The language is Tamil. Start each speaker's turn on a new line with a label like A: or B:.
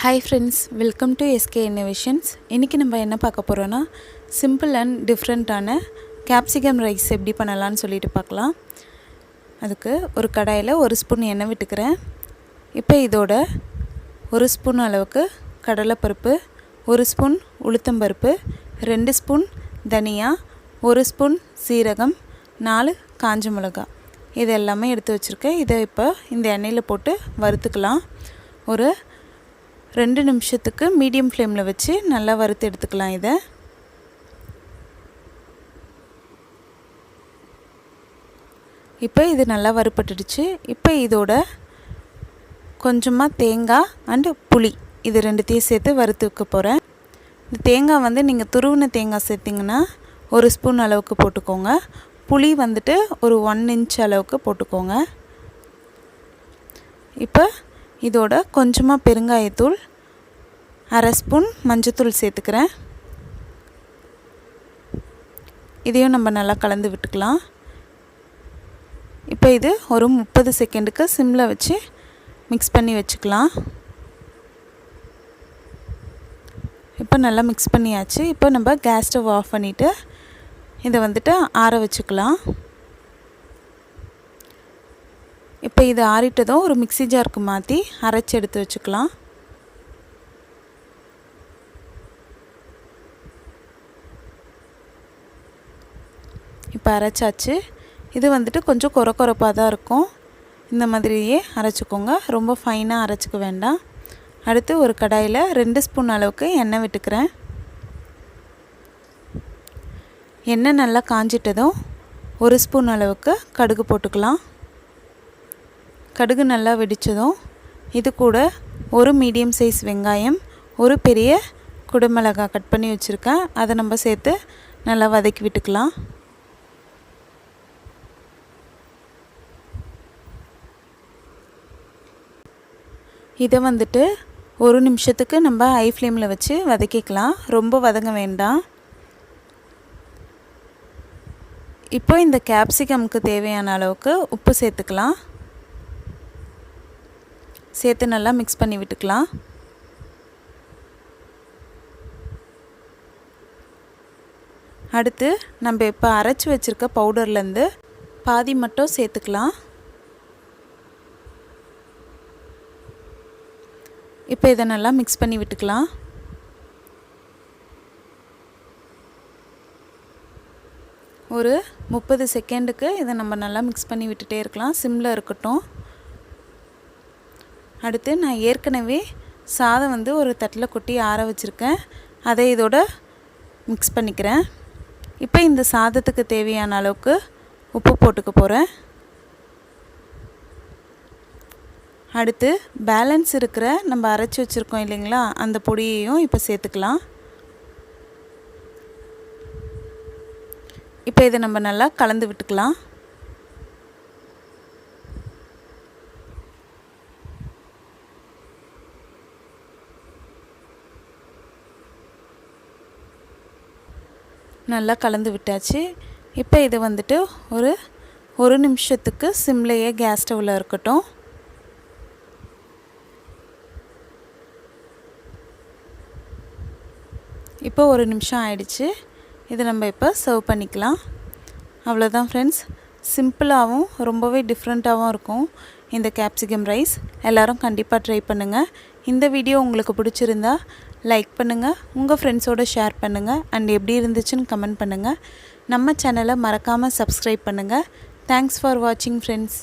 A: Hi friends, welcome to SK Innovations. இன்னைக்கு நம்ம என்ன பார்க்க போறோம்னா simple and different ஆன capsicum rice எப்படி பண்ணலாம்னு சொல்லிட்டு பார்க்கலாம். அதுக்கு ஒரு கடாயில 1 ஸ்பூன் எண்ணெய் விட்டுக்கிறேன். இப்போ இதோட 1 ஸ்பூன் அளவுக்கு கடலைப்பருப்பு, 1 ஸ்பூன் உளுத்தம் பருப்பு, 2 ஸ்பூன் தனியா, 1 ஸ்பூன் சீரகம், 4 காஞ்ச மிளகாய் இது எல்லாமே எடுத்து வச்சிருக்கேன். இதை இப்போ இந்த எண்ணெயில போட்டு வறுத்துக்கலாம். ஒரு 2 நிமிஷத்துக்கு மீடியம் ஃப்ளேமில் வச்சு நல்லா வறுத்து எடுத்துக்கலாம். இதை இப்போ இது நல்லா வறுபட்டுடுச்சு. இப்போ இதோட கொஞ்சமாக தேங்காய் அண்டு புளி இது ரெண்டுத்தையும் சேர்த்து வறுத்துக்க போகிறேன். இந்த தேங்காய் வந்து நீங்கள் துருவின தேங்காய் சேர்த்திங்கன்னா 1 ஸ்பூன் அளவுக்கு போட்டுக்கோங்க. புளி வந்துட்டு ஒரு 1 இன்ச் அளவுக்கு போட்டுக்கோங்க. இப்போ இதோட கொஞ்சமாக பெருங்காயத்தூள், 1/2 ஸ்பூன் மஞ்சத்தூள் சேர்த்துக்கிறேன். இதையும் நம்ம நல்லா கலந்து விட்டுக்கலாம். இப்போ இது ஒரு 30 செகண்டுக்கு சிம்மில் வச்சு மிக்ஸ் பண்ணி வச்சுக்கலாம். இப்போ நல்லா மிக்ஸ் பண்ணியாச்சு. இப்போ நம்ம கேஸ் ஸ்டவ் ஆஃப் பண்ணிவிட்டு இதை வந்துட்டு ஆற வச்சுக்கலாம். இப்போ இது ஆறிட்டதும் ஒரு மிக்ஸி ஜாருக்கு மாற்றி அரைச்சி எடுத்து வச்சுக்கலாம். இப்போ அரைச்சாச்சு. இது வந்துட்டு கொஞ்சம் கொரப்பாக தான் இருக்கும். இந்த மாதிரியே அரைச்சிக்கோங்க. ரொம்ப ஃபைனாக அரைச்சிக்க வேண்டாம். அடுத்து ஒரு கடாயில் 2 ஸ்பூன் அளவுக்கு எண்ணெய் விட்டுக்கிறேன். எண்ணெய் நல்லா காஞ்சிட்டதும் 1 ஸ்பூன் அளவுக்கு கடுகு போட்டுக்கலாம். கடுகு நல்லா வெடித்ததும் இது கூட ஒரு மீடியம் சைஸ் வெங்காயம், ஒரு பெரிய குடமிளகாய் கட் பண்ணி வச்சுருக்கேன். அதை நம்ம சேர்த்து நல்லா வதக்கி விட்டுக்கலாம். இதை வந்துட்டு 1 நிமிஷத்துக்கு நம்ம ஹை ஃப்ளேமில் வச்சு வதக்கிக்கலாம். ரொம்ப வதங்க வேண்டாம். இப்போ இந்த கேப்சிகம்க்கு தேவையான அளவுக்கு உப்பு சேர்த்துக்கலாம். சேர்த்து நல்லா மிக்ஸ் பண்ணி விட்டுக்கலாம். அடுத்து நம்ம இப்போ அரைச்சி வச்சுருக்க பவுடர்லேருந்து பாதி மட்டும் சேர்த்துக்கலாம். இப்போ இதை நல்லா மிக்ஸ் பண்ணி விட்டுக்கலாம். ஒரு 30 செகண்டுக்கு இதை நம்ம நல்லா மிக்ஸ் பண்ணி விட்டுட்டே இருக்கலாம். சிம்மில் இருக்கட்டும். அடுத்து நான் ஏற்கனவே சாதம் வந்து ஒரு தட்டில் கொட்டி ஆற வச்சுருக்கேன். அதை இதோட மிக்ஸ் பண்ணிக்கிறேன். இப்போ இந்த சாதத்துக்கு தேவையான அளவுக்கு உப்பு போட்டுக்க போகிறேன். அடுத்து பேலன்ஸ் இருக்கிற நம்ம அரைச்சி வச்சுருக்கோம் இல்லைங்களா, அந்த பொடியையும் இப்போ சேர்த்துக்கலாம். இப்போ இதை நம்ம நல்லா கலந்து விட்டுக்கலாம். நல்லா கலந்து விட்டாச்சு. இப்போ இது வந்துட்டு ஒரு நிமிஷத்துக்கு சிம்லேயே கேஸ் ஸ்டவ்வில் இருக்கட்டும். இப்போ 1 நிமிஷம் ஆயிடுச்சு. இதை நம்ம இப்போ சர்வ் பண்ணிக்கலாம். அவ்வளோதான் ஃப்ரெண்ட்ஸ். சிம்பிளாகவும் ரொம்பவே டிஃப்ரெண்ட்டாகவும் இருக்கும் இந்த கேப்சிகம் ரைஸ். எல்லோரும் கண்டிப்பாக ட்ரை பண்ணுங்கள். இந்த வீடியோ உங்களுக்கு பிடிச்சிருந்தா லைக் பண்ணுங்கள், உங்கள் ஃப்ரெண்ட்ஸோடு ஷேர் பண்ணுங்கள், அண்ட் எப்படி இருந்துச்சுன்னு கமெண்ட் பண்ணுங்கள். நம்ம சேனலை மறக்காமல் சப்ஸ்கிரைப் பண்ணுங்கள். தேங்க்ஸ் ஃபார் வாட்சிங் ஃப்ரெண்ட்ஸ்.